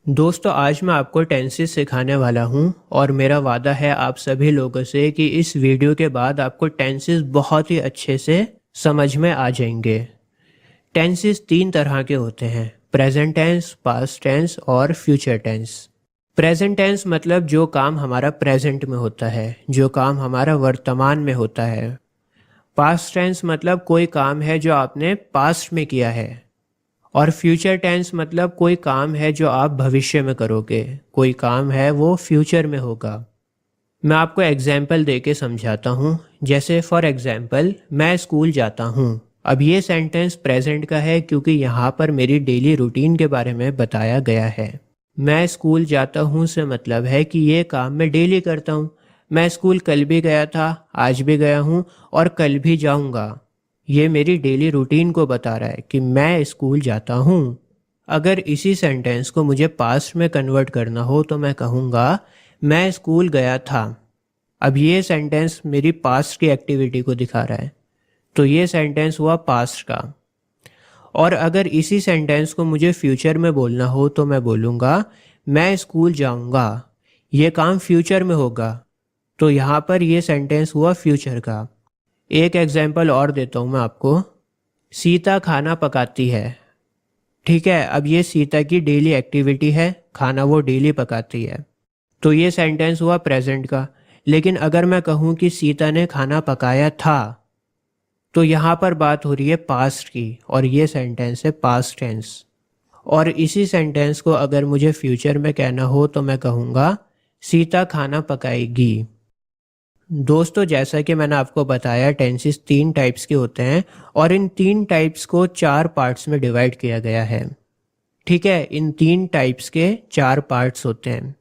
दोस्तों आज मैं आपको टेंसेस सिखाने वाला हूं और मेरा वादा है आप सभी लोगों से कि इस वीडियो के बाद आपको टेंसेस बहुत ही अच्छे से समझ में आ जाएंगे। टेंसेस तीन तरह के होते हैं, प्रेजेंट टेंस, पास्ट टेंस और फ्यूचर टेंस। प्रेजेंट टेंस मतलब जो काम हमारा प्रेजेंट में होता है, जो काम हमारा वर्तमान में होता है। पास्ट टेंस मतलब कोई काम है जो आपने पास्ट में किया है। और फ्यूचर टेंस मतलब कोई काम है जो आप भविष्य में करोगे, कोई काम है वो फ्यूचर में होगा। मैं आपको एग्जाम्पल दे के समझाता हूँ। जैसे फॉर एग्जाम्पल, मैं स्कूल जाता हूँ। अब ये सेंटेंस प्रेजेंट का है क्योंकि यहाँ पर मेरी डेली रूटीन के बारे में बताया गया है। मैं स्कूल जाता हूँ से मतलब है कि ये काम मैं डेली करता हूँ। मैं स्कूल कल भी गया था, आज भी गया हूँ और कल भी जाऊँगा। ये मेरी डेली रूटीन को बता रहा है कि मैं स्कूल जाता हूँ। अगर इसी सेंटेंस को मुझे पास्ट में कन्वर्ट करना हो तो मैं कहूँगा मैं स्कूल गया था। अब ये सेंटेंस मेरी पास्ट की एक्टिविटी को दिखा रहा है, तो ये सेंटेंस हुआ पास्ट का। और अगर इसी सेंटेंस को मुझे फ्यूचर में बोलना हो तो मैं बोलूँगा मैं स्कूल जाऊँगा। ये काम फ्यूचर में होगा, तो यहाँ पर ये सेंटेंस हुआ फ्यूचर का। एक एग्जाम्पल और देता हूँ मैं आपको। सीता खाना पकाती है। ठीक है, अब ये सीता की डेली एक्टिविटी है, खाना वो डेली पकाती है, तो ये सेंटेंस हुआ प्रेजेंट का। लेकिन अगर मैं कहूँ कि सीता ने खाना पकाया था, तो यहाँ पर बात हो रही है पास्ट की और ये सेंटेंस है पास्ट टेंस। और इसी सेंटेंस को अगर मुझे फ्यूचर में कहना हो तो मैं कहूँगा सीता खाना पकाएगी। दोस्तों जैसा कि मैंने आपको बताया, टेंसेस तीन टाइप्स के होते हैं और इन तीन टाइप्स को चार पार्ट्स में डिवाइड किया गया है। ठीक है, इन तीन टाइप्स के चार पार्ट्स होते हैं।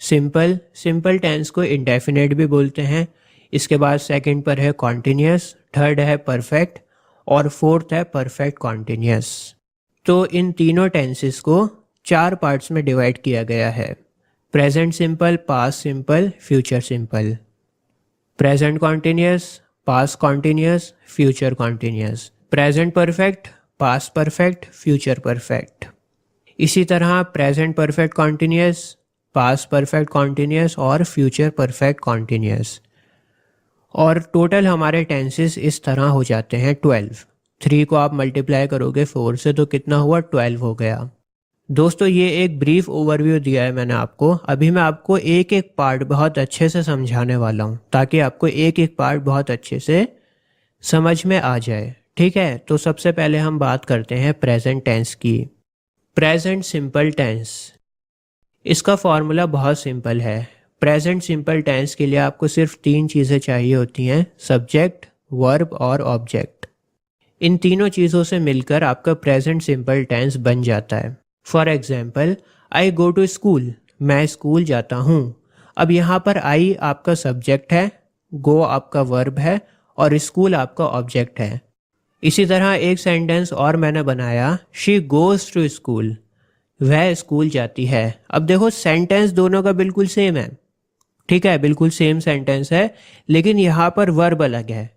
सिंपल, सिंपल टेंस को इंडेफिनेट भी बोलते हैं। इसके बाद सेकंड पर है कॉन्टिन्यूस, थर्ड है परफेक्ट और फोर्थ है परफेक्ट कॉन्टिन्यूस। तो इन तीनों टेंसेस को चार पार्ट्स में डिवाइड किया गया है। Present simple, past simple, future simple. Present continuous, past continuous, future continuous. Present perfect, past perfect, future perfect. इसी तरह present perfect continuous, past perfect continuous और फ्यूचर परफेक्ट कॉन्टिन्यूस। और टोटल हमारे टेंसेस इस तरह हो जाते हैं 12। 3 को आप मल्टीप्लाई करोगे 4 से तो कितना हुआ, 12 हो गया। दोस्तों ये एक ब्रीफ ओवरव्यू दिया है मैंने आपको। अभी मैं आपको एक एक पार्ट बहुत अच्छे से समझाने वाला हूँ ताकि आपको एक एक पार्ट बहुत अच्छे से समझ में आ जाए। ठीक है, तो सबसे पहले हम बात करते हैं प्रेजेंट टेंस की। प्रेजेंट सिंपल टेंस, इसका फॉर्मूला बहुत सिंपल है। प्रेजेंट सिंपल टेंस के लिए आपको सिर्फ तीन चीज़ें चाहिए होती हैं, सब्जेक्ट, वर्ब और ऑब्जेक्ट। इन तीनों चीज़ों से मिलकर आपका प्रेजेंट सिंपल टेंस बन जाता है। For example, I go to school, मैं स्कूल जाता हूँ। अब यहाँ पर आई आपका सब्जेक्ट है, गो आपका वर्ब है और स्कूल आपका ऑब्जेक्ट है। इसी तरह एक सेंटेंस और मैंने बनाया, शी गोज टू स्कूल, वह स्कूल जाती है। अब देखो सेंटेंस दोनों का बिल्कुल सेम है। ठीक है, बिल्कुल सेम सेंटेंस है, लेकिन यहाँ पर वर्ब अलग है।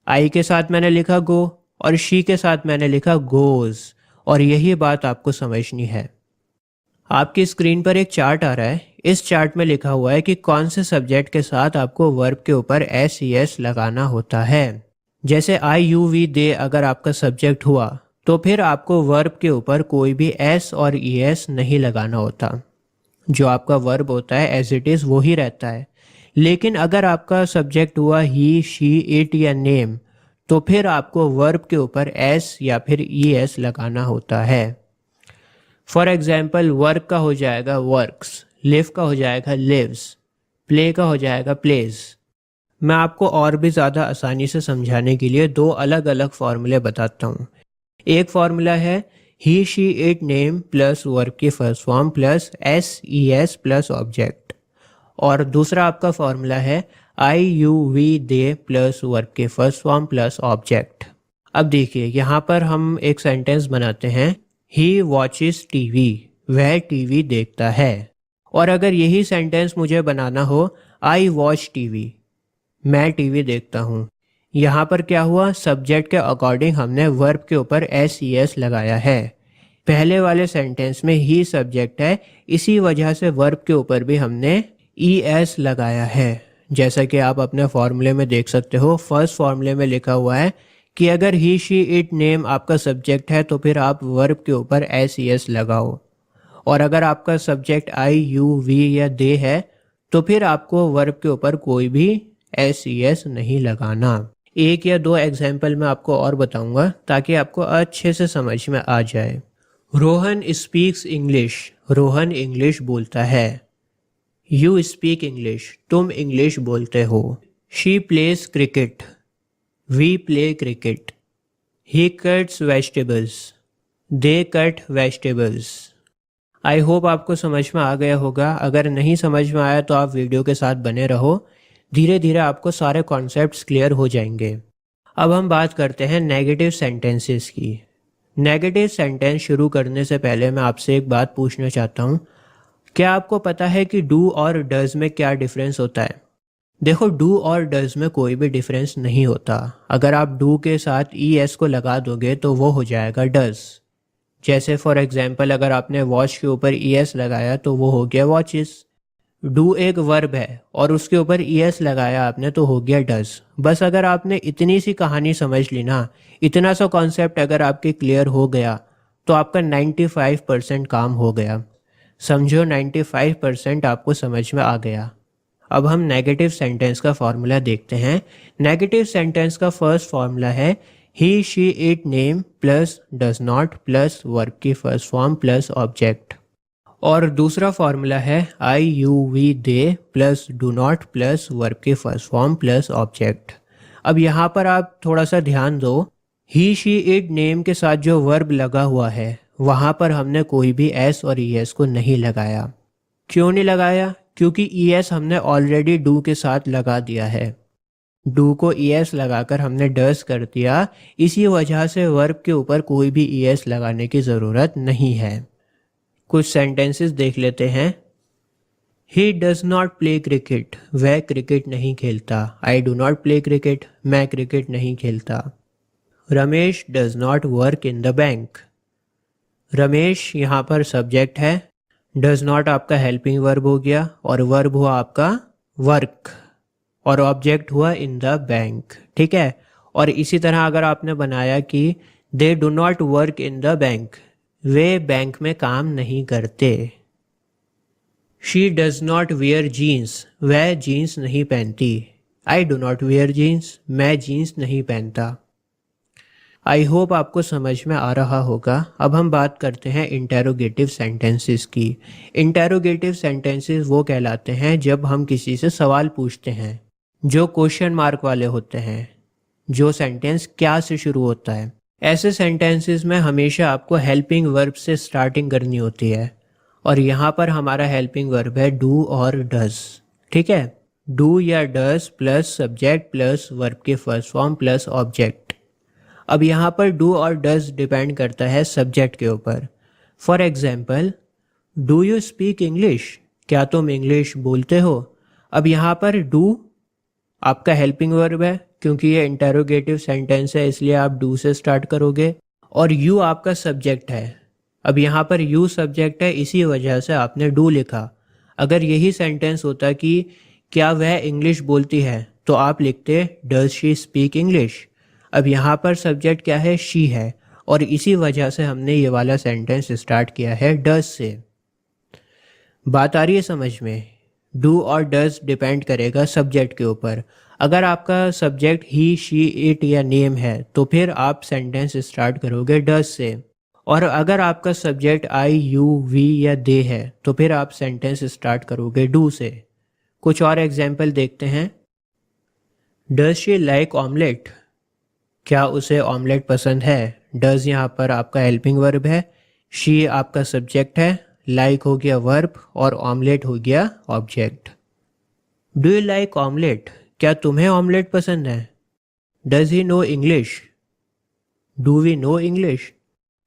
आई के साथ मैंने लिखा गो और शी के साथ मैंने लिखा गोज, और यही बात आपको समझनी है। आपकी स्क्रीन पर एक चार्ट आ रहा है। इस चार्ट में लिखा हुआ है कि कौन से सब्जेक्ट के साथ आपको वर्ब के ऊपर एस ई एस लगाना होता है। जैसे आई यू वी दे अगर आपका सब्जेक्ट हुआ तो फिर आपको वर्ब के ऊपर कोई भी एस और ई एस नहीं लगाना होता। जो आपका वर्ब होता है एज इट इज़ वो ही रहता है। लेकिन अगर आपका सब्जेक्ट हुआ ही, शी, इट या नेम, तो फिर आपको वर्ब के ऊपर एस या फिर ई एस लगाना होता है। फॉर एग्जाम्पल, वर्क का हो जाएगा वर्क्स, लिव का हो जाएगा लिव्स, प्ले का हो जाएगा प्लेज। मैं आपको और भी ज़्यादा आसानी से समझाने के लिए दो अलग अलग फॉर्मूले बताता हूँ। एक फॉर्मूला है he, she, it, name plus verb की first form plus S E S plus object. और दूसरा आपका फॉर्मूला है I you we they plus verb के फर्स्ट फॉर्म प्लस ऑब्जेक्ट। अब देखिए यहाँ पर हम एक सेंटेंस बनाते हैं, ही वॉचिस टीवी, वह टीवी देखता है। और अगर यही सेंटेंस मुझे बनाना हो, आई वॉच टीवी, मैं टीवी देखता हूँ। यहाँ पर क्या हुआ, सब्जेक्ट के अकॉर्डिंग हमने वर्ब के ऊपर एस ई एस लगाया है। पहले वाले सेंटेंस में ही सब्जेक्ट है, इसी वजह से वर्ब के ऊपर भी हमने ES लगाया है। जैसा कि आप अपने फॉर्मूले में देख सकते हो, फर्स्ट फॉर्मूले में लिखा हुआ है कि अगर ही शी इट नेम आपका सब्जेक्ट है तो फिर आप वर्ब के ऊपर SES लगाओ, और अगर आपका सब्जेक्ट आई यू वी या दे है तो फिर आपको वर्ब के ऊपर कोई भी SES नहीं लगाना। एक या दो एग्जाम्पल मैं आपको और बताऊंगा ताकि आपको अच्छे से समझ में आ जाए। Rohan speaks English, Rohan English बोलता है। यू स्पीक इंग्लिश, तुम इंग्लिश बोलते हो। She plays cricket, we play cricket. He cuts vegetables, they cut vegetables. I hope आपको समझ में आ गया होगा। अगर नहीं समझ में आया तो आप वीडियो के साथ बने रहो, धीरे धीरे आपको सारे कॉन्सेप्ट्स क्लियर हो जाएंगे। अब हम बात करते हैं नेगेटिव सेंटेंसेस की। नेगेटिव सेंटेंस शुरू करने से पहले मैं आपसे एक बात पूछना चाहता हूँ, क्या आपको पता है कि डू और डज में क्या डिफरेंस होता है? देखो, डू और डज में कोई भी डिफरेंस नहीं होता। अगर आप डू के साथ ES को लगा दोगे तो वो हो जाएगा डज। जैसे फॉर एग्जांपल अगर आपने वॉच के ऊपर ES लगाया तो वो हो गया वॉचेस। डू एक वर्ब है और उसके ऊपर ES लगाया आपने तो हो गया डज। बस अगर आपने इतनी सी कहानी समझ ली ना, इतना सा कॉन्सेप्ट अगर आपके क्लियर हो गया तो आपका 95% काम हो गया। समझो 95% आपको समझ में आ गया। अब हम नेगेटिव सेंटेंस का फॉर्मूला देखते हैं। नेगेटिव सेंटेंस का फर्स्ट फॉर्मूला है he she it name plus does not plus verb की फर्स्ट फॉर्म प्लस ऑब्जेक्ट, और दूसरा फॉर्मूला है I you we they plus do not plus verb की फर्स्ट फॉर्म प्लस ऑब्जेक्ट। अब यहाँ पर आप थोड़ा सा ध्यान दो, ही शी इट नेम के साथ जो वर्ब लगा हुआ है वहाँ पर हमने कोई भी S और ES को नहीं लगाया। क्यों नहीं लगाया? क्योंकि ES हमने ऑलरेडी डू के साथ लगा दिया है। डू को ES लगाकर हमने डज कर दिया, इसी वजह से वर्ब के ऊपर कोई भी ES लगाने की ज़रूरत नहीं है। कुछ सेंटेंसेस देख लेते हैं। He does not play cricket, वह क्रिकेट नहीं खेलता। आई डू नॉट प्ले क्रिकेट, मैं क्रिकेट नहीं खेलता। Ramesh does not work in the bank. Ramesh यहाँ पर सब्जेक्ट है, डज नॉट आपका हेल्पिंग वर्ब हो गया और वर्ब हुआ आपका वर्क और ऑब्जेक्ट हुआ इन द बैंक। ठीक है। और इसी तरह अगर आपने बनाया कि they do not work in the bank, वे बैंक में काम नहीं करते। She does not wear jeans, वह जीन्स नहीं पहनती। I do not wear jeans, मैं जीन्स नहीं पहनता। आई होप आपको समझ में आ रहा होगा। अब हम बात करते हैं इंटेरोगेटिव सेंटेंसेस की। इंटेरोगेटिव सेंटेंसेस वो कहलाते हैं जब हम किसी से सवाल पूछते हैं, जो क्वेश्चन मार्क वाले होते हैं, जो सेंटेंस क्या से शुरू होता है। ऐसे सेंटेंसेस में हमेशा आपको हेल्पिंग वर्ब से स्टार्टिंग करनी होती है, और यहाँ पर हमारा हेल्पिंग वर्ब है डू और डज। ठीक है, डू या does plus subject plus verb के फर्स्ट फॉर्म प्लस ऑब्जेक्ट। अब यहाँ पर डू और डज डिपेंड करता है सब्जेक्ट के ऊपर। For example, do you speak English, क्या तुम इंग्लिश बोलते हो। अब यहाँ पर डू आपका हेल्पिंग वर्ब है, क्योंकि ये इंटेरोगेटिव सेंटेंस है इसलिए आप डू से स्टार्ट करोगे, और यू आपका सब्जेक्ट है। अब यहाँ पर यू सब्जेक्ट है, इसी वजह से आपने डू लिखा। अगर यही सेंटेंस होता कि क्या वह इंग्लिश बोलती है, तो आप लिखते डज शी स्पीक इंग्लिश। अब यहाँ पर सब्जेक्ट क्या है? शी है, और इसी वजह से हमने ये वाला सेंटेंस स्टार्ट किया है डज से। बात आ रही है समझ में? डू और डज डिपेंड करेगा सब्जेक्ट के ऊपर। अगर आपका सब्जेक्ट ही शी इट या नेम है तो फिर आप सेंटेंस स्टार्ट करोगे डज से, और अगर आपका सब्जेक्ट आई यू वी या दे है तो फिर आप सेंटेंस स्टार्ट करोगे डू से। कुछ और एग्जाम्पल देखते हैं। डज शी लाइक ऑमलेट, क्या उसे ऑमलेट पसंद है। डज यहाँ पर आपका हेल्पिंग वर्ब है, शी आपका सब्जेक्ट है, लाइक हो गया वर्ब और ऑमलेट हो गया object. Do you like omelette, क्या तुम्हें ऑमलेट पसंद है। Does he know English, do we know English.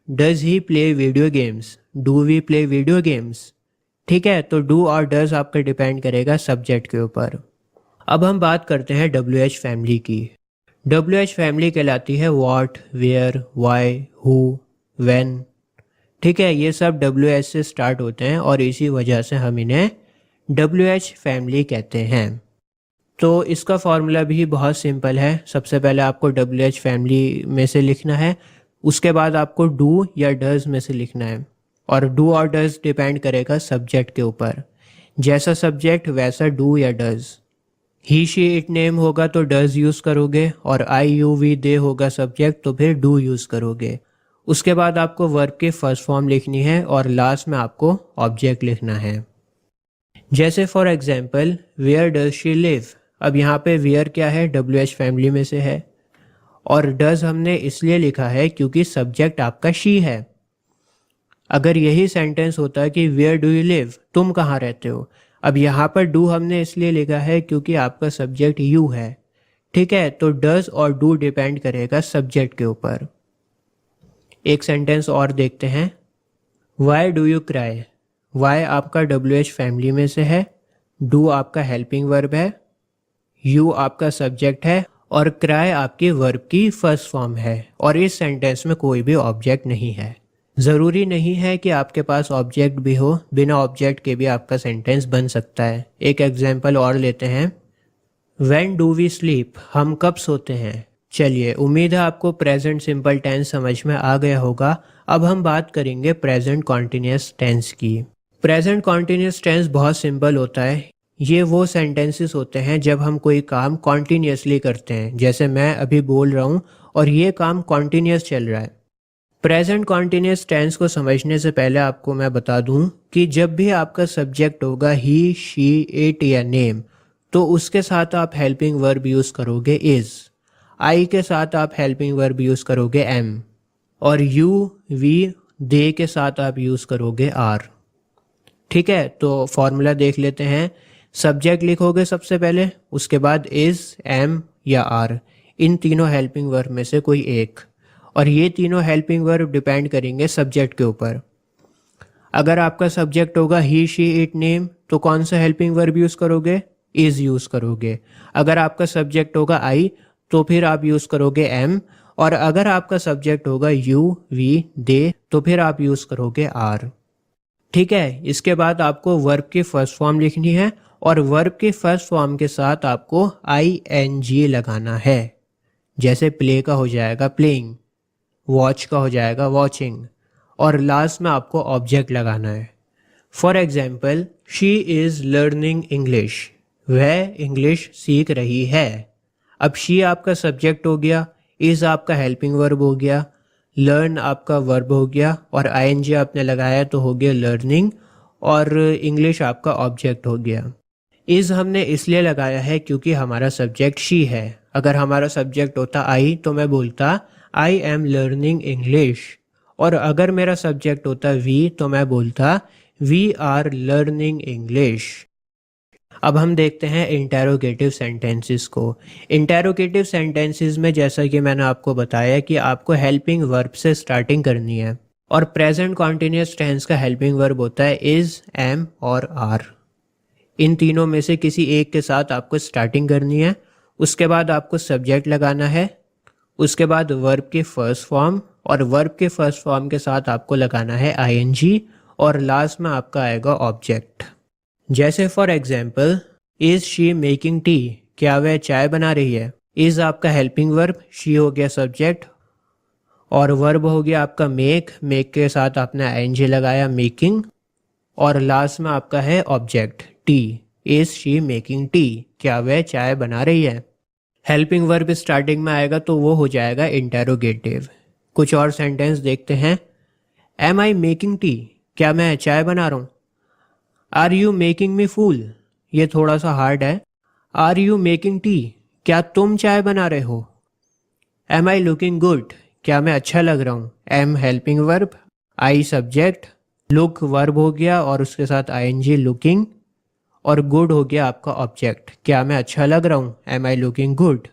Does he play video games, do we play video games. ठीक है, तो डू और डज आपका डिपेंड करेगा सब्जेक्ट के ऊपर। अब हम बात करते हैं WH फैमिली की। WH फैमिली कहलाती है what, where, why, who, when. ठीक है, ये सब WH से स्टार्ट होते हैं और इसी वजह से हम इन्हें WH फैमिली कहते हैं। तो इसका फॉर्मूला भी बहुत सिंपल है। सबसे पहले आपको WH फैमिली में से लिखना है, उसके बाद आपको डू या डज में से लिखना है। और डू और डज डिपेंड करेगा सब्जेक्ट के ऊपर, जैसा सब्जेक्ट वैसा डू या does. He she it name होगा तो डज यूज़ करोगे, और आई यू वी दे होगा सब्जेक्ट तो फिर डू यूज़ करोगे। उसके बाद आपको वर्ब की फर्स्ट फॉर्म लिखनी है और लास्ट में आपको ऑब्जेक्ट लिखना है। जैसे for example where does she live. अब यहाँ पे वेयर क्या है, WH फैमिली में से है, और डज हमने इसलिए लिखा है क्योंकि सब्जेक्ट आपका शी है। अगर यही सेंटेंस होता है कि वेयर डू यू लिव, तुम कहाँ रहते हो, अब यहाँ पर डू हमने इसलिए लिखा है क्योंकि आपका सब्जेक्ट यू है। ठीक है, तो डज और डू डिपेंड करेगा सब्जेक्ट के ऊपर। एक सेंटेंस और देखते हैं। Why do you cry. Why आपका WH फैमिली में से है, डू आपका हेल्पिंग वर्ब है, यू आपका सब्जेक्ट है, और क्राई आपकी वर्ब की फर्स्ट फॉर्म है। और इस सेंटेंस में कोई भी ऑब्जेक्ट नहीं है। ज़रूरी नहीं है कि आपके पास ऑब्जेक्ट भी हो, बिना ऑब्जेक्ट के भी आपका सेंटेंस बन सकता है। एक एग्जाम्पल और लेते हैं। व्हेन डू वी स्लीप, हम कब सोते हैं। चलिए, उम्मीद है आपको प्रेजेंट सिंपल टेंस समझ में आ गया होगा। अब हम बात करेंगे प्रेजेंट कॉन्टिन्यूस टेंस की। प्रेजेंट कॉन्टिन्यूस टेंस बहुत सिंपल होता है। ये वो सेंटेंसेस होते हैं जब हम कोई काम कॉन्टिन्यूसली करते हैं, जैसे मैं अभी बोल रहा हूँ और ये काम कॉन्टिन्यूस चल रहा है। प्रेजेंट कॉन्टिन्यूस टेंस को समझने से पहले आपको मैं बता दूं कि जब भी आपका सब्जेक्ट होगा ही, शी, इट या नेम, तो उसके साथ आप हेल्पिंग वर्ब यूज़ करोगे इज़। आई के साथ आप हेल्पिंग वर्ब यूज़ करोगे एम, और यू, वी, दे के साथ आप यूज़ करोगे आर। ठीक है, तो फॉर्मूला देख लेते हैं। सब्जेक्ट लिखोगे सबसे पहले, उसके बाद इज़, एम या आर, इन तीनों हेल्पिंग वर्ब में से कोई एक। और ये तीनों हेल्पिंग वर्ब डिपेंड करेंगे सब्जेक्ट के ऊपर। अगर आपका सब्जेक्ट होगा ही, शी, इट, नेम, तो कौन सा हेल्पिंग वर्ब यूज़ करोगे, इज़ यूज़ करोगे। अगर आपका सब्जेक्ट होगा आई, तो फिर आप यूज़ करोगे एम, और अगर आपका सब्जेक्ट होगा यू, वी, दे, तो फिर आप यूज़ करोगे आर। ठीक है, इसके बाद आपको वर्ब की फर्स्ट फॉर्म लिखनी है, और वर्ब की फर्स्ट फॉर्म के साथ आपको ING लगाना है। जैसे प्ले का हो जाएगा प्लेइंग, वॉच का हो जाएगा वॉचिंग, और लास्ट में आपको ऑब्जेक्ट लगाना है। For example, she is learning English, वह इंग्लिश सीख रही है। अब शी आपका सब्जेक्ट हो गया, इज़ आपका हेल्पिंग वर्ब हो गया, लर्न आपका वर्ब हो गया, और ING आपने लगाया तो हो गया लर्निंग, और इंग्लिश आपका ऑब्जेक्ट हो गया। इज़ हमने इसलिए लगाया है क्योंकि हमारा सब्जेक्ट शी है। अगर हमारा सब्जेक्ट होता आई तो मैं बोलता आई एम लर्निंग इंग्लिश, और अगर मेरा सब्जेक्ट होता वी तो मैं बोलता वी आर लर्निंग इंग्लिश। अब हम देखते हैं इंटेरोगेटिव सेंटेंसेस को। इंटेरोगेटिव सेंटेंसेस में जैसा कि मैंने आपको बताया कि आपको हेल्पिंग वर्ब से स्टार्टिंग करनी है, और प्रेजेंट कॉन्टिन्यूस टेंस का हेल्पिंग वर्ब होता है इज़, एम और आर। इन तीनों में से किसी एक के साथ आपको स्टार्टिंग करनी है। उसके बाद आपको सब्जेक्ट लगाना है, उसके बाद वर्ब की फर्स्ट फॉर्म, और वर्ब के फर्स्ट फॉर्म के साथ आपको लगाना है ING, और लास्ट में आपका आएगा ऑब्जेक्ट। जैसे for example, is she making tea, क्या वह चाय बना रही है। इज़ आपका हेल्पिंग वर्ब, शी हो गया सब्जेक्ट, और वर्ब हो गया आपका मेक, मेक के साथ आपने ING लगाया मेकिंग, और लास्ट में आपका है object T. Is she making tea, क्या वह चाय बना रही है। हेल्पिंग वर्ब स्टार्टिंग में आएगा तो वो हो जाएगा इंटेरोगेटिव। कुछ और सेंटेंस देखते हैं। एम आई मेकिंग टी, क्या मैं चाय बना रहा हूँ। आर यू मेकिंग मी फूल, ये थोड़ा सा हार्ड है। आर यू मेकिंग टी, क्या तुम चाय बना रहे हो। एम आई लुकिंग गुड, क्या मैं अच्छा लग रहा हूँ। Am helping verb, I subject, look verb हो गया और उसके साथ ING लुकिंग, और गुड हो गया आपका ऑब्जेक्ट, क्या मैं अच्छा लग रहा हूँ, एम आई लुकिंग गुड।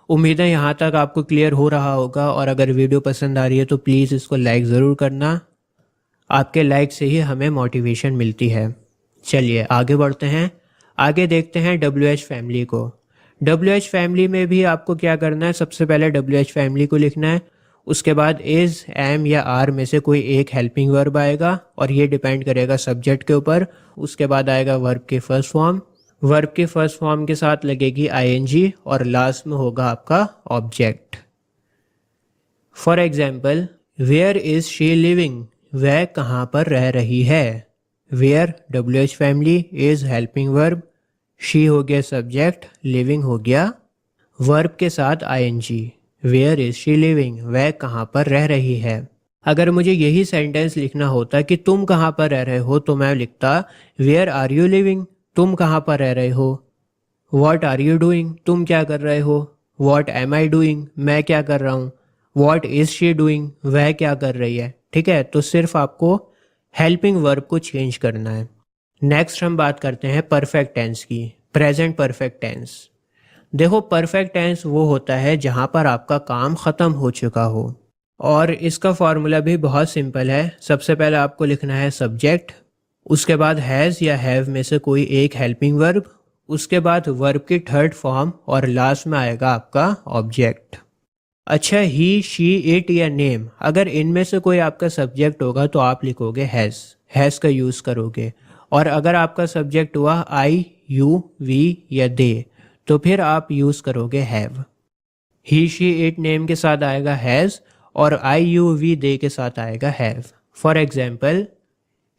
उम्मीद है यहाँ तक आपको क्लियर हो रहा होगा, और अगर वीडियो पसंद आ रही है तो प्लीज़ इसको लाइक ज़रूर करना। आपके लाइक से ही हमें मोटिवेशन मिलती है। चलिए आगे बढ़ते हैं। आगे देखते हैं WH फैमिली को। WH फैमिली में भी आपको क्या करना है, सबसे पहले WH फैमिली को लिखना है, उसके बाद इज़, एम या आर में से कोई एक हेल्पिंग वर्ब आएगा और ये डिपेंड करेगा सब्जेक्ट के ऊपर। उसके बाद आएगा वर्ब की फर्स्ट फॉर्म, वर्ब की फर्स्ट फॉर्म के साथ लगेगी आईएनजी और लास्ट में होगा आपका object. For example, where is she living, वह कहाँ पर रह रही है। Where WH family, is helping verb, she हो गया सब्जेक्ट, लिविंग हो गया वर्ब के साथ ING. Where is she living, वह कहाँ पर रह रही है। अगर मुझे यही सेंटेंस लिखना होता कि तुम कहाँ पर रह रहे हो तो मैं लिखता वेयर आर यू लिविंग, तुम कहाँ पर रह रहे हो। वॉट आर यू डूइंग, तुम क्या कर रहे हो। वॉट एम आई डूइंग, मैं क्या कर रहा हूँ। वॉट इज़ शी डूइंग, वह क्या कर रही है। ठीक है, तो सिर्फ आपको हेल्पिंग वर्ब को चेंज करना है। नेक्स्ट हम बात करते हैं परफेक्ट टेंस की, प्रेजेंट परफेक्ट टेंस। देखो, परफेक्ट टेंस वो होता है जहाँ पर आपका काम ख़त्म हो चुका हो, और इसका फॉर्मूला भी बहुत सिंपल है। सबसे पहले आपको लिखना है सब्जेक्ट, उसके बाद हैज़ या हैव में से कोई एक हेल्पिंग वर्ब, उसके बाद वर्ब की थर्ड फॉर्म और लास्ट में आएगा आपका ऑब्जेक्ट। अच्छा, ही, शी, इट या नेम, अगर इनमें से कोई आपका सब्जेक्ट होगा तो आप लिखोगे हैज़ का यूज़ करोगे। और अगर आपका सब्जेक्ट हुआ आई, यू, वी या दे, तो फिर आप यूज़ करोगे have. He, she, it, name के साथ आएगा हैज़ और आई, यू, वी, दे के साथ आएगा have. For example,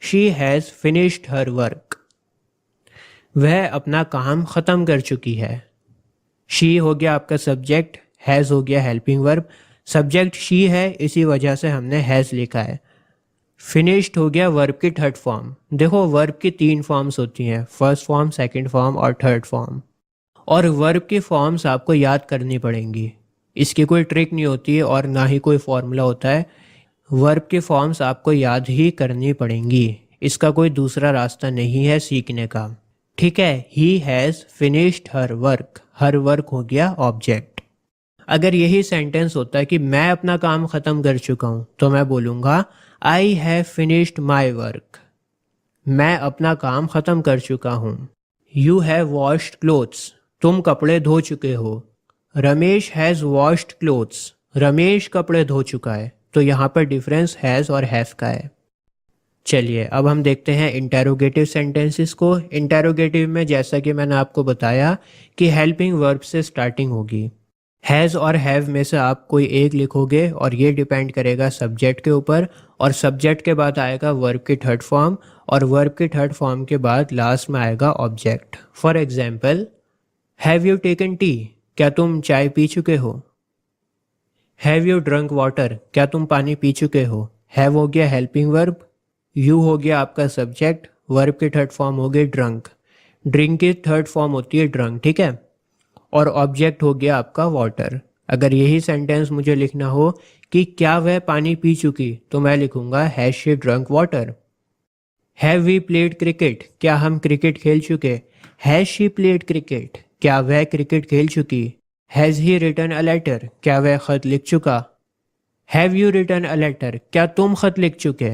she has finished her work, वह अपना काम ख़त्म कर चुकी है। शी हो गया आपका सब्जेक्ट, हैज़ हो गया हेल्पिंग वर्ब, सब्जेक्ट शी है इसी वजह से हमने हैज़ लिखा है। फिनिश्ड हो गया वर्ब की थर्ड फॉर्म। देखो, वर्ब की 3 फॉर्म्स होती हैं, फर्स्ट फॉर्म, सेकंड फॉर्म और थर्ड फॉर्म, और वर्ब की फॉर्म्स आपको याद करनी पड़ेंगी। इसकी कोई ट्रिक नहीं होती है और ना ही कोई फॉर्मूला होता है। वर्ब की फॉर्म्स आपको याद ही करनी पड़ेंगी, इसका कोई दूसरा रास्ता नहीं है सीखने का। ठीक है, he has finished her work हो गया ऑब्जेक्ट। अगर यही सेंटेंस होता है कि मैं अपना काम ख़त्म कर चुका हूँ, तो मैं बोलूँगा I have finished my work, मैं अपना काम ख़त्म कर चुका हूँ। यू हैव वॉश्ड क्लोथ्स, तुम कपड़े धो चुके हो। Ramesh has washed clothes, Ramesh कपड़े धो चुका है। तो यहाँ पर डिफरेंस हैज़ और हैव का है। चलिए, अब हम देखते हैं इंटेरोगेटिव सेंटेंसेस को। इंटेरोगेटिव में जैसा कि मैंने आपको बताया कि हेल्पिंग वर्ब से स्टार्टिंग होगी। हैज़ और हैव में से आप कोई एक लिखोगे और ये डिपेंड करेगा सब्जेक्ट के ऊपर, और सब्जेक्ट के बाद आएगा वर्ब की थर्ड फॉर्म, और वर्ब की थर्ड फॉर्म के बाद लास्ट में आएगा object. For example, have you taken T, क्या तुम चाय पी चुके हो। हैव यू ड्रंक वाटर, क्या तुम पानी पी चुके हो। हैव हो गया हेल्पिंग वर्ब, यू हो गया आपका सब्जेक्ट, वर्ब की थर्ड फॉर्म हो गई ड्रंक, ड्रिंक की थर्ड फॉर्म होती है ड्रंक। ठीक है, और ऑब्जेक्ट हो गया आपका वाटर। अगर यही सेंटेंस मुझे लिखना हो कि क्या वह पानी पी चुकी, तो मैं लिखूंगा has she drunk water. Have we played cricket, क्या हम क्रिकेट खेल चुके। हैज शी प्लेड क्रिकेट, क्या वह क्रिकेट खेल चुकी। Has he written a letter, क्या वह खत लिख चुका। Have you written a letter, क्या तुम खत लिख चुके।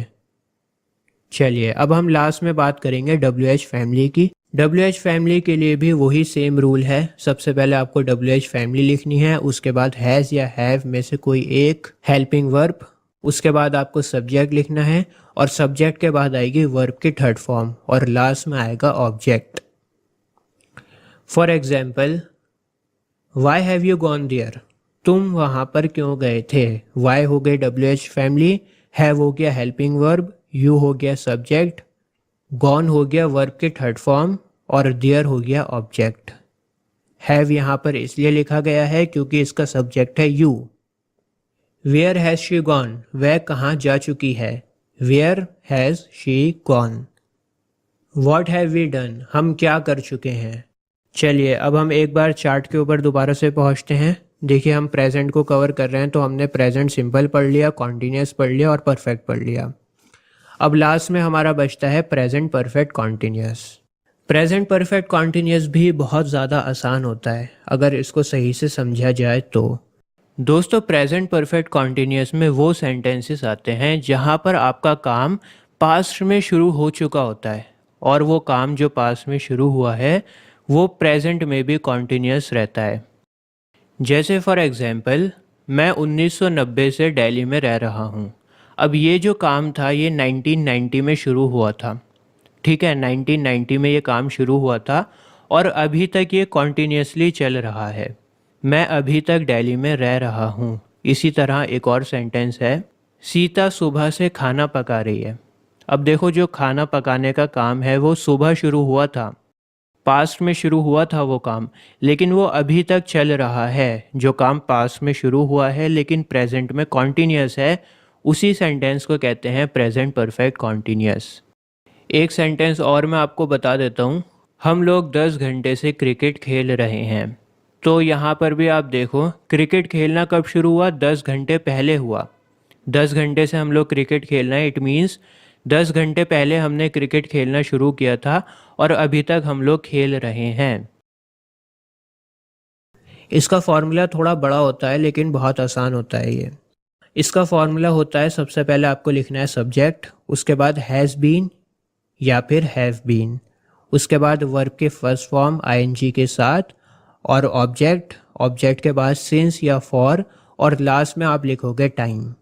चलिए, अब हम लास्ट में बात करेंगे WH फैमिली की। WH फैमिली के लिए भी वही सेम रूल है। सबसे पहले आपको WH फैमिली लिखनी है, उसके बाद हैज़ या हैव में से कोई एक हेल्पिंग वर्ब, उसके बाद आपको सब्जेक्ट लिखना है, और सब्जेक्ट के बाद आएगी वर्ब की थर्ड फॉर्म, और लास्ट में आएगा object. For example, why have you gone there, तुम वहाँ पर क्यों गए थे। वाई हो गई WH फैमिली, हैव हो गया हेल्पिंग वर्ब, यू हो गया सब्जेक्ट, गॉन हो गया वर्ब की थर्ड फॉर्म, और देयर हो गया ऑब्जेक्ट। हैव यहाँ पर इसलिए लिखा गया है क्योंकि इसका सब्जेक्ट है you. Where has she gone, वह कहाँ जा चुकी है। Where has she gone. What have we done, हम क्या कर चुके हैं। चलिए, अब हम एक बार चार्ट के ऊपर दोबारा से पहुँचते हैं। देखिए, हम प्रेजेंट को कवर कर रहे हैं, तो हमने प्रेजेंट सिंपल पढ़ लिया, कॉन्टीन्यूअस पढ़ लिया और परफेक्ट पढ़ लिया। अब लास्ट में हमारा बचता है present perfect continuous. Present perfect continuous भी बहुत ज़्यादा आसान होता है अगर इसको सही से समझा जाए तो। दोस्तों, प्रेजेंट परफेक्ट कॉन्टीन्यूअस में वो सेंटेंसेस आते हैं जहाँ पर आपका काम पास्ट में शुरू हो चुका होता है, और वो काम जो पास्ट में शुरू हुआ है वो प्रेजेंट में भी कॉन्टीन्यूअस रहता है। जैसे फॉर एग्जाम्पल, मैं 1990 से दिल्ली में रह रहा हूँ। अब ये जो काम था ये 1990 में शुरू हुआ था। ठीक है, 1990 में ये काम शुरू हुआ था और अभी तक ये कॉन्टीन्यूसली चल रहा है। मैं अभी तक दिल्ली में रह रहा हूँ। इसी तरह एक और सेंटेंस है, सीता सुबह से खाना पका रही है। अब देखो, जो खाना पकाने का काम है वो सुबह शुरू हुआ था, पास्ट में शुरू हुआ था वो काम, लेकिन वो अभी तक चल रहा है। जो काम पास्ट में शुरू हुआ है लेकिन प्रेजेंट में कॉन्टीन्यूअस है, उसी सेंटेंस को कहते हैं प्रेजेंट परफेक्ट कॉन्टीन्यूअस। एक सेंटेंस और मैं आपको बता देता हूँ, हम लोग 10 घंटे से क्रिकेट खेल रहे हैं। तो यहाँ पर भी आप देखो, क्रिकेट खेलना कब शुरू हुआ? 10 घंटे पहले हुआ। 10 घंटे से हम लोग क्रिकेट खेलना है, इट मीन्स 10 घंटे पहले हमने क्रिकेट खेलना शुरू किया था और अभी तक हम लोग खेल रहे हैं। इसका फॉर्मूला थोड़ा बड़ा होता है लेकिन बहुत आसान होता है ये। इसका फॉर्मूला होता है, सबसे पहले आपको लिखना है सब्जेक्ट, उसके बाद हैज़ बीन या फिर हैव बीन, उसके बाद वर्ब के फर्स्ट फॉर्म आईएनजी के साथ और ऑब्जेक्ट, ऑब्जेक्ट के बाद सिंस या फॉर और लास्ट में आप लिखोगे टाइम।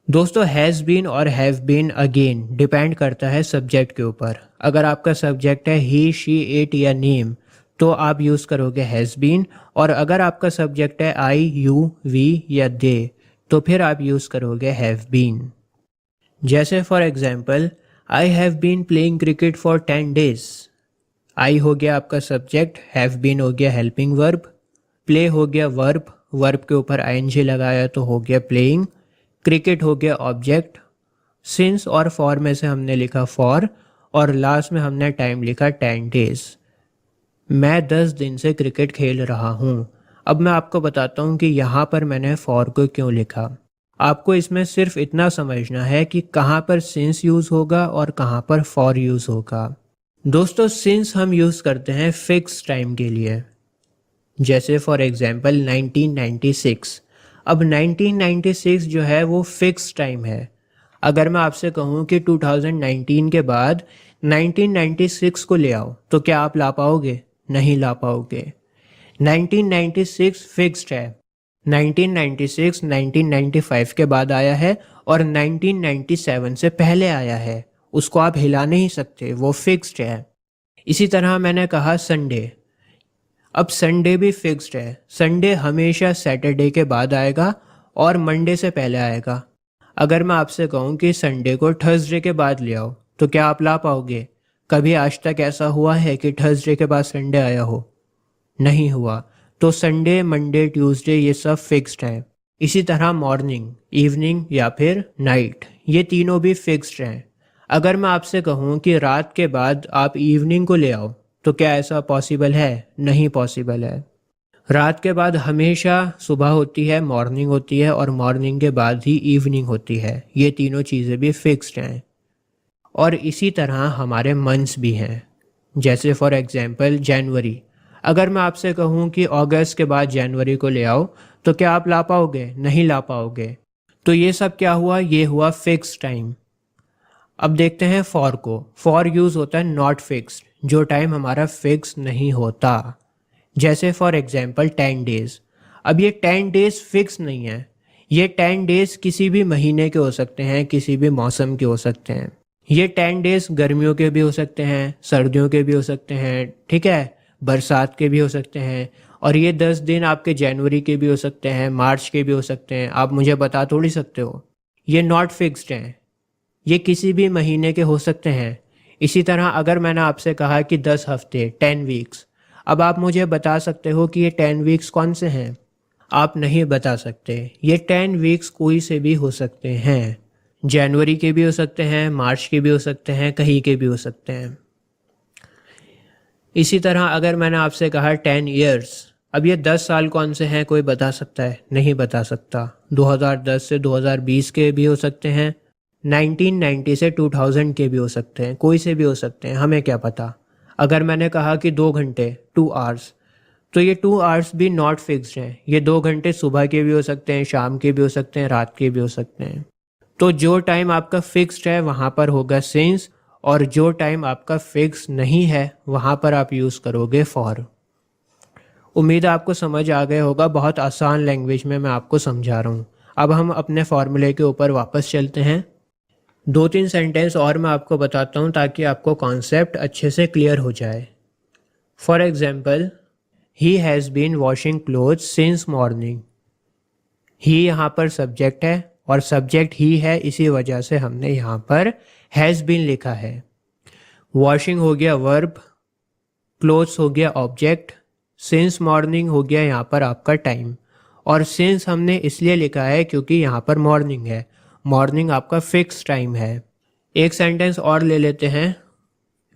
दोस्तों, हैज़ बीन और हैव बीन अगेन डिपेंड करता है सब्जेक्ट के ऊपर। अगर आपका सब्जेक्ट है ही, शी, इट या नेम तो आप यूज़ करोगे हैज़ बीन, और अगर आपका सब्जेक्ट है आई, यू, वी या दे तो फिर आप यूज़ करोगे हैव बीन। जैसे for example, I have been playing cricket for 10 days। I हो गया आपका सब्जेक्ट, हैव बीन हो गया हेल्पिंग वर्ब, प्ले हो गया वर्ब, वर्ब के ऊपर आईएनजी लगाया तो हो गया प्लेइंग, क्रिकेट हो गया ऑब्जेक्ट, सिंस और फॉर में से हमने लिखा फॉर और लास्ट में हमने टाइम लिखा 10 days। मैं 10 दिन से क्रिकेट खेल रहा हूँ। अब मैं आपको बताता हूँ कि यहाँ पर मैंने फॉर को क्यों लिखा। आपको इसमें सिर्फ इतना समझना है कि कहाँ पर सिंस यूज़ होगा और कहाँ पर फॉर यूज़ होगा। दोस्तों, सिंस हम यूज़ करते हैं फिक्स टाइम के लिए, जैसे फॉर एग्जांपल 1996। अब 1996 जो है वो फिक्स टाइम है। अगर मैं आपसे कहूँ कि 2019 के बाद 1996 को ले आओ तो क्या आप ला पाओगे? नहीं ला पाओगे। 1996 फिक्स्ड है। 1996 1995 के बाद आया है और 1997 से पहले आया है, उसको आप हिला नहीं सकते, वो फिक्स्ड है। इसी तरह मैंने कहा संडे। अब संडे भी फिक्स्ड है। संडे हमेशा सैटरडे के बाद आएगा और मंडे से पहले आएगा। अगर मैं आपसे कहूँ कि संडे को थर्सडे के बाद ले आओ तो क्या आप ला पाओगे? कभी आज तक ऐसा हुआ है कि थर्सडे के बाद संडे आया हो? नहीं हुआ। तो संडे, मंडे, ट्यूसडे ये सब फिक्स्ड हैं। इसी तरह मॉर्निंग, इवनिंग या फिर नाइट, ये तीनों भी फिक्स्ड हैं। अगर मैं आपसे कहूँ कि रात के बाद आप इवनिंग को ले आओ तो क्या ऐसा पॉसिबल है? नहीं पॉसिबल है। रात के बाद हमेशा सुबह होती है, मॉर्निंग होती है और मॉर्निंग के बाद ही इवनिंग होती है। ये तीनों चीज़ें भी फिक्स्ड हैं। और इसी तरह हमारे मंथ्स भी हैं, जैसे फॉर एग्जांपल जनवरी। अगर मैं आपसे कहूँ कि अगस्त के बाद जनवरी को ले आओ तो क्या आप ला पाओगे? नहीं ला पाओगे। तो ये सब क्या हुआ? ये हुआ फिक्स टाइम। अब देखते हैं फॉर को। फॉर यूज़ होता है नॉट फिक्स्ड, जो टाइम हमारा फिक्स नहीं होता। जैसे फॉर एग्जांपल 10 days। अब ये 10 days फिक्स नहीं है। ये 10 days किसी भी महीने के हो सकते हैं, किसी भी मौसम के हो सकते हैं। ये 10 days गर्मियों के भी हो सकते हैं, सर्दियों के भी हो सकते हैं, ठीक है, बरसात के भी हो सकते हैं। और ये 10 दिन आपके जनवरी के भी हो सकते हैं, मार्च के भी हो सकते हैं। आप मुझे बता थोड़ी सकते हो। ये नॉट फिक्स्ड हैं, ये किसी भी महीने के हो सकते हैं। इसी तरह अगर मैंने आपसे कहा कि 10 हफ्ते, 10 वीक्स, अब आप मुझे बता सकते हो कि ये 10 वीक्स कौन से हैं? आप नहीं बता सकते। ये 10 वीक्स कोई से भी हो सकते हैं, जनवरी के भी हो सकते हैं, मार्च के भी हो सकते हैं, कहीं के भी हो सकते हैं। इसी तरह अगर मैंने आपसे कहा 10 years, अब ये 10 साल कौन से हैं? कोई बता सकता है? नहीं बता सकता। 2010 से 2020 के भी हो सकते हैं, 1990 से 2000 के भी हो सकते हैं, कोई से भी हो सकते हैं, हमें क्या पता। अगर मैंने कहा कि 2 घंटे, 2 hours, तो ये 2 hours भी नॉट फिक्स्ड हैं। ये 2 घंटे सुबह के भी हो सकते हैं, शाम के भी हो सकते हैं, रात के भी हो सकते हैं। तो जो टाइम आपका फिक्स्ड है वहाँ पर होगा सिंस, और जो टाइम आपका फिक्स नहीं है वहाँ पर आप यूज़ करोगे फॉर। उम्मीद है आपको समझ आ गया होगा, बहुत आसान लैंग्वेज में मैं आपको समझा रहा हूँ। अब हम अपने फॉर्मूले के ऊपर वापस चलते हैं। 2-3 सेंटेंस और मैं आपको बताता हूँ ताकि आपको कॉन्सेप्ट अच्छे से क्लियर हो जाए। For example, he has been washing clothes since morning. He यहाँ पर सब्जेक्ट है और सब्जेक्ट ही है, इसी वजह से हमने यहाँ पर हैज़ बीन लिखा है। वॉशिंग हो गया वर्ब, क्लोथ्स हो गया ऑब्जेक्ट, सिंस मॉर्निंग हो गया यहाँ पर आपका टाइम। और सिंस हमने इसलिए लिखा है क्योंकि यहाँ पर मॉर्निंग है, मॉर्निंग आपका फिक्स टाइम है। एक सेंटेंस और ले लेते हैं।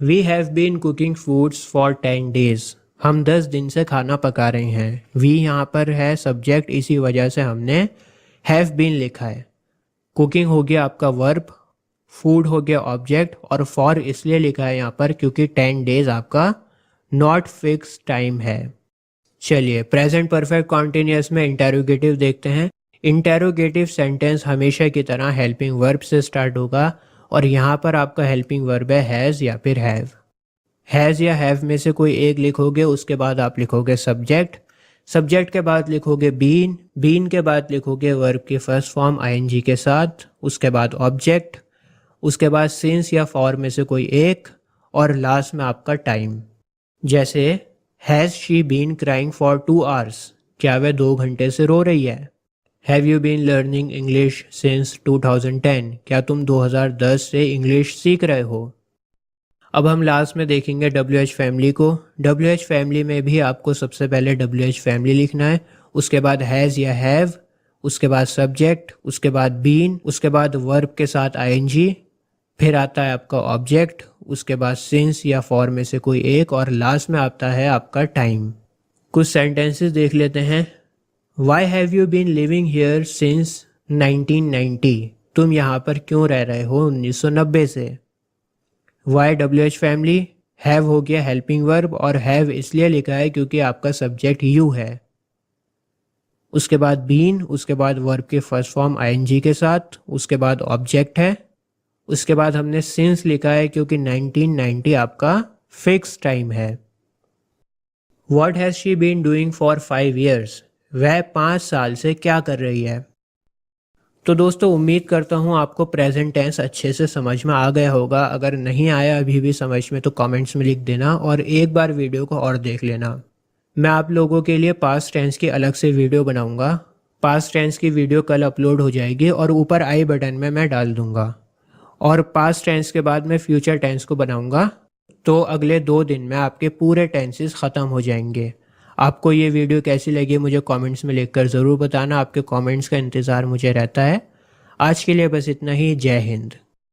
We have been cooking foods for 10 days. हम 10 दिन से खाना पका रहे हैं। वी यहाँ पर है सब्जेक्ट, इसी वजह से हमने हैव बीन लिखा है। कुकिंग हो गया आपका वर्ब, फूड हो गया ऑब्जेक्ट, और फॉर इसलिए लिखा है यहाँ पर क्योंकि 10 डेज आपका नॉट फिक्स टाइम है। चलिए प्रेजेंट परफेक्ट कॉन्टिन्यूअस में इंटेरोगेटिव देखते हैं। इंटेरोगेटिव सेंटेंस हमेशा की तरह हेल्पिंग वर्ब से स्टार्ट होगा और यहाँ पर आपका हेल्पिंग वर्ब है हैज़ या फिर हैव। हैज़ या हैव में से कोई एक लिखोगे, उसके बाद आप लिखोगे सब्जेक्ट, सब्जेक्ट के बाद लिखोगे बीन, बीन के बाद लिखोगे वर्ब की फर्स्ट फॉर्म आईएनजी के साथ, उसके बाद ऑब्जेक्ट, उसके बाद सिंस या फॉर में से कोई एक, और लास्ट में आपका टाइम। जैसे has she been crying for 2 hours। क्या वह 2 घंटे से रो रही है। Have you been learning English since 2010। क्या तुम 2010 से इंग्लिश सीख रहे हो। अब हम लास्ट में देखेंगे WH फैमिली को। WH फैमिली में भी आपको सबसे पहले WH फैमिली लिखना है, उसके बाद हैज़ या हैव, उसके बाद सब्जेक्ट, उसके बाद बीन, उसके बाद वर्ब के साथ आईएनजी, फिर आता है आपका ऑब्जेक्ट, उसके बाद सिंस या फॉर में से कोई एक, और लास्ट में आता है आपका टाइम। कुछ सेंटेंसेस देख लेते हैं। Why have you been living here since 1990। तुम यहाँ पर क्यों रह रहे हो 1990 से। वाई WH फैमिली, हैव हो गया हेल्पिंग वर्ब, और हैव इसलिए लिखा है क्योंकि आपका सब्जेक्ट यू है। उसके बाद बीन, उसके बाद वर्ब के फर्स्ट फॉर्म आईएनजी के साथ, उसके बाद ऑब्जेक्ट है, उसके बाद हमने सिंस लिखा है क्योंकि 1990 आपका फिक्स टाइम है। What has she been doing for 5 years? वह 5 साल से क्या कर रही है। तो दोस्तों उम्मीद करता हूँ आपको प्रेजेंट टेंस अच्छे से समझ में आ गया होगा। अगर नहीं आया अभी भी समझ में तो कमेंट्स में लिख देना और एक बार वीडियो को और देख लेना। मैं आप लोगों के लिए पास्ट टेंस की अलग से वीडियो बनाऊंगा। पास्ट टेंस की वीडियो कल अपलोड हो जाएगी और ऊपर आई बटन में मैं डाल दूंगा। और पास्ट टेंस के बाद मैं फ्यूचर टेंस को बनाऊंगा, तो अगले 2 दिन में आपके पूरे टेंसेस ख़त्म हो जाएंगे। आपको ये वीडियो कैसी लगी मुझे कमेंट्स में लिखकर ज़रूर बताना। आपके कमेंट्स का इंतज़ार मुझे रहता है। आज के लिए बस इतना ही। जय हिंद।